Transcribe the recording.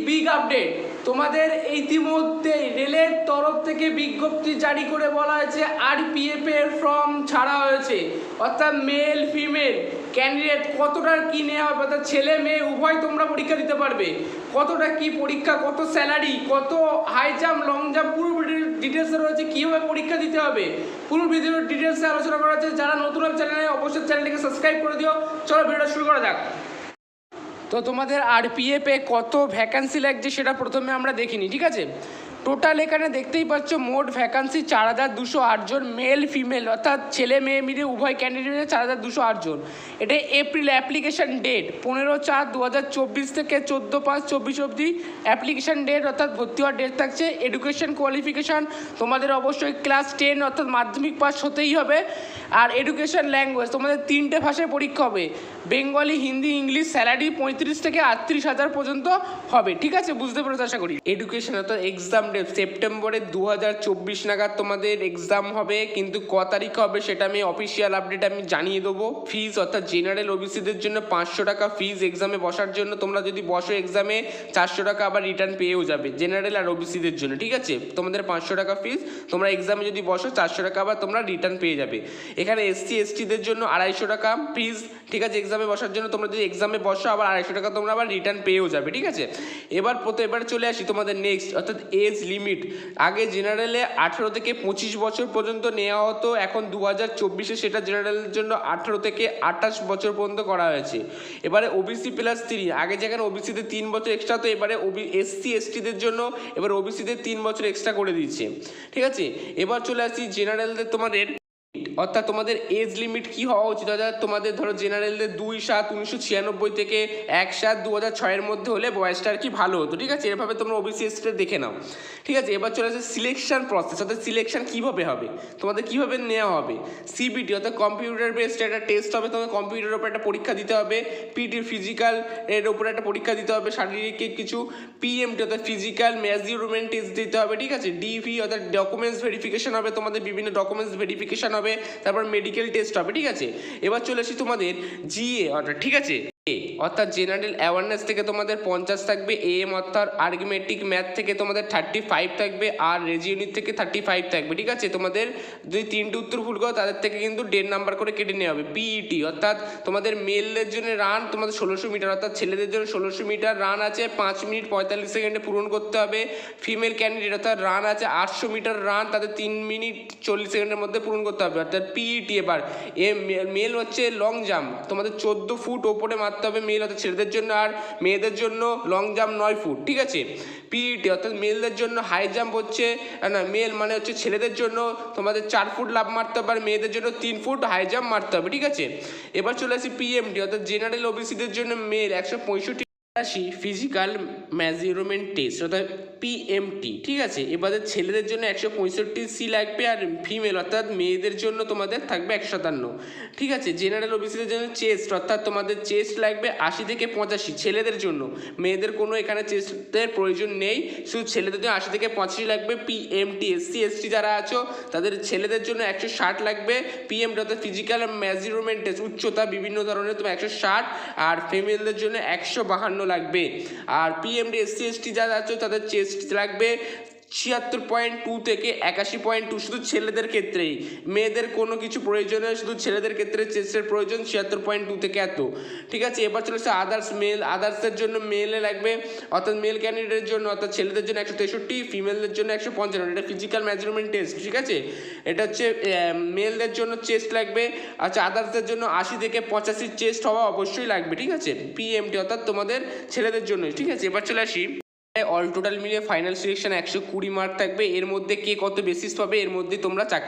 Big update, তোমাদের ইতিমধ্যে রেলের তরফ থেকে বিজ্ঞপ্তি জারি করে বলা হয়েছে আরপিএফ এর ফর্ম ছাড়া হয়েছে। অর্থাৎ মেল ফিমেল ক্যান্ডিডেট কতটা কী নেওয়া হবে, অর্থাৎ ছেলে মেয়ে উভয় তোমরা পরীক্ষা দিতে পারবে। কতটা কি পরীক্ষা, কত স্যালারি, কত হাই জাম্প লং জাম্প, পুরো ডিটেলসে রয়েছে কীভাবে পরীক্ষা দিতে হবে, পুরো ভিডিওর ডিটেলসে আলোচনা করা হচ্ছে। যারা নতুন চ্যানেলে অবশ্যই চ্যানেলটিকে সাবস্ক্রাইব করে দিও। চলো ভিডিওটা শুরু করা যাক। তো তোমাদের আরপিএফে কত ভ্যাকান্সি লাগছে সেটা প্রথমে আমরা দেখিনি, ঠিক আছে। টোটাল এখানে দেখতেই পাচ্ছ মোট ভ্যাকান্সি 4208 জন, মেল ফিমেল অর্থাৎ ছেলে মেয়ে মিলে উভয় ক্যান্ডিডেটের 4208 জন। এটা এপ্রিল অ্যাপ্লিকেশান ডেট 15/4/2024 থেকে 14/5/24 অবধি অ্যাপ্লিকেশান ডেট অর্থাৎ ভর্তি হওয়ার ডেট থাকছে। এডুকেশন কোয়ালিফিকেশান তোমাদের অবশ্যই ক্লাস 10 অর্থাৎ মাধ্যমিক পাস হতেই হবে। আর এডুকেশন ল্যাঙ্গুয়েজ তোমাদের 3টে ভাষায় পরীক্ষা হবে, বেঙ্গলি, হিন্দি, ইংলিশ। স্যালারি 35 থেকে 38,000 পর্যন্ত হবে, ঠিক আছে, বুঝতে পেরেছো আশা করি। এডুকেশন অর্থাৎ এক্সাম ডেট সেপ্টেম্বরে 2024 নাগাদ তোমাদের এক্সাম হবে, কিন্তু ক তারিখ হবে সেটা আমি অফিসিয়াল আপডেট আমি জানিয়ে দেবো। ফিজ অর্থাৎ জেনারেল ওবিসিদের জন্য 500 টাকা ফিজ এক্সামে বসার জন্য। তোমরা যদি বসো এক্সামে 400 টাকা আবার রিটার্ন পেয়েও যাবে জেনারেল আর ওবিসিদের জন্য, ঠিক আছে। তোমাদের 500 টাকা ফিজ, তোমরা এক্সামে যদি বসো 400 টাকা আবার তোমরা রিটার্ন পেয়ে যাবে। এখানে এসসি এসটিদের জন্য 250 টাকা ফিজ, ঠিক আছে, এক্সামে বসার জন্য। তোমরা যদি এক্সামে বসো আবার 250 টাকা তোমরা আবার রিটার্ন পেয়েও যাবে, ঠিক আছে। এবার চলে আসি তোমাদের নেক্সট অর্থাৎ এজ লিমিট। আগে জেনারেলে 18 থেকে 25 বছর পর্যন্ত নেওয়া হতো, এখন 2024-এ সেটা জেনারেলের জন্য 18 থেকে 28 বছর পর্যন্ত করা হয়েছে। এবারে ওবিসি প্লাস 3, আগে যেখানে ওবিসিতে 3 বছর এক্সট্রা, তো এবারে এসসি এসটিদের জন্য এবার ওবিসিদের 3 বছর এক্সট্রা করে দিচ্ছে, ঠিক আছে। এবার চলে আসি জেনারেলদের তোমাদের অর্থাৎ তোমাদের এজ লিমিট কি হওয়া উচিত। অর্থাৎ তোমাদের ধরো জেনারেলদের 2/7/1996 থেকে 1/7/2006 মধ্যে হলে বয়সটা আর কি ভালো হতো, ঠিক আছে। এভাবে তোমরা ওবিসি এসটিটা দেখে নাও, ঠিক আছে। এবার চলে আসে সিলেকশন প্রসেস, অর্থাৎ সিলেকশন কীভাবে হবে, তোমাদের কীভাবে নেওয়া হবে। সিবিটি অর্থাৎ কম্পিউটার বেসড একটা টেস্ট হবে, তোমাদের কম্পিউটারের উপর একটা পরীক্ষা দিতে হবে। পিটি ফিজিক্যাল এর উপরে একটা পরীক্ষা দিতে হবে, শারীরিক কিছু। পিএমটি অর্থাৎ ফিজিক্যাল মেজারমেন্ট টেস্ট দিতে হবে, ঠিক আছে। ডিভি অর্থাৎ ডকুমেন্টস ভেরিফিকেশন হবে, তোমাদের বিভিন্ন ডকুমেন্টস ভেরিফিকেশন হবে, তারপর মেডিকেল টেস্ট হবে, ঠিক আছে। এবার চলে আসি তোমাদের জিএ অর্থাৎ, ঠিক আছে, অর্থাৎ জেনারেল অ্যাওয়ারনেস থেকে তোমাদের 50 থাকবে, এম অর্থাৎ আর্গুমেটিক ম্যাথ থেকে তোমাদের 35 থাকবে, আর রেজিওনিট থেকে 35 থাকবে, ঠিক আছে। তোমাদের যদি 3টে উত্তর ভুল করো তাদের থেকে কিন্তু 1.5 নাম্বার করে কেটে নেওয়া হবে। পিইটি অর্থাৎ তোমাদের মেলদের জন্য রান তোমাদের 1600 মিটার, অর্থাৎ ছেলেদের জন্য 1600 মিটার রান আছে 5 মিনিট 45 সেকেন্ডে পূরণ করতে হবে। ফিমেল ক্যান্ডিডেট অর্থাৎ রান আছে 800 মিটার রান তাদের 3 মিনিট 40 সেকেন্ডের মধ্যে পূরণ করতে হবে, অর্থাৎ পিইটি। এবার মেল হচ্ছে লং জাম্প, তোমাদের 14 ফুট ওপরে মারতে হবে মেল অর্থাৎ ছেলেদের জন্য, আর মেয়েদের জন্য লং জাম্প 9 ফুট, ঠিক আছে। পিইটি অর্থাৎ মেলদের জন্য হাই জাম্প হচ্ছে না, মেল মানে হচ্ছে ছেলেদের জন্য তোমাদের 4 ফুট লাফ মারতে হবে, আর মেয়েদের জন্য 3 ফুট হাই জাম্প মারতে হবে, ঠিক আছে। এবার চলে আসি পিএমটি অর্থাৎ জেনারেল ওবিসিদের জন্য মেল 165 ফিজিক্যাল মেজারমেন্ট টেস্ট অর্থাৎ পিএমটি, ঠিক আছে। এবারে ছেলেদের জন্য 165 সি লাগবে, আর ফিমেল অর্থাৎ মেয়েদের জন্য তোমাদের থাকবে 157, ঠিক আছে। জেনারেল ওবিসিদের জন্য চেস্ট অর্থাৎ তোমাদের চেস্ট লাগবে 80 থেকে 85 ছেলেদের জন্য, মেয়েদের কোনো এখানে চেস্টের প্রয়োজন নেই, শুধু ছেলেদের জন্য 80 থেকে 85 লাগবে। পিএমটি এসসি এসটি যারা আছো তাদের ছেলেদের জন্য 160 লাগবে। পিএমটি অর্থাৎ ফিজিক্যাল মেজারমেন্ট টেস্ট উচ্চতা বিভিন্ন ধরনের তোমার 160, আর ফিমেলদের জন্য 152 লাগবে। আর পিএমডি এসসি এসটি যারা আছে তাদের চেস্ট লাগবে 76.2 থেকে 81.2, শুধু ছেলেদের ক্ষেত্রেই, মেয়েদের কোনো কিছু প্রয়োজন নেই, শুধু ছেলেদের ক্ষেত্রে চেস্টের প্রয়োজন 76.2 থেকে এত, ঠিক আছে। এবার চলে আসছে আদার্স মেল, আদার্সের জন্য মেলে লাগবে অর্থাৎ মেল ক্যান্ডিডেটের জন্য অর্থাৎ ছেলেদের জন্য 163, ফিমেলদের জন্য 155। এটা ফিজিক্যাল মেজারমেন্ট টেস্ট, ঠিক আছে। এটা হচ্ছে মেলদের জন্য চেস্ট লাগবে, আচ্ছা। আদার্সের জন্য 80 থেকে 85 চেস্ট হওয়া অবশ্যই লাগবে, ঠিক আছে। পিএমটি অর্থাৎ তোমাদের ছেলেদের জন্য, ঠিক আছে। এবার চলে আসি অল টোটাল মিলিয়ে ফাইনাল সিলেকশন 120 মার্ক থাকবে, এর মধ্যে কে কত বেসিস পাবে এর মধ্যে তোমরা চাকরি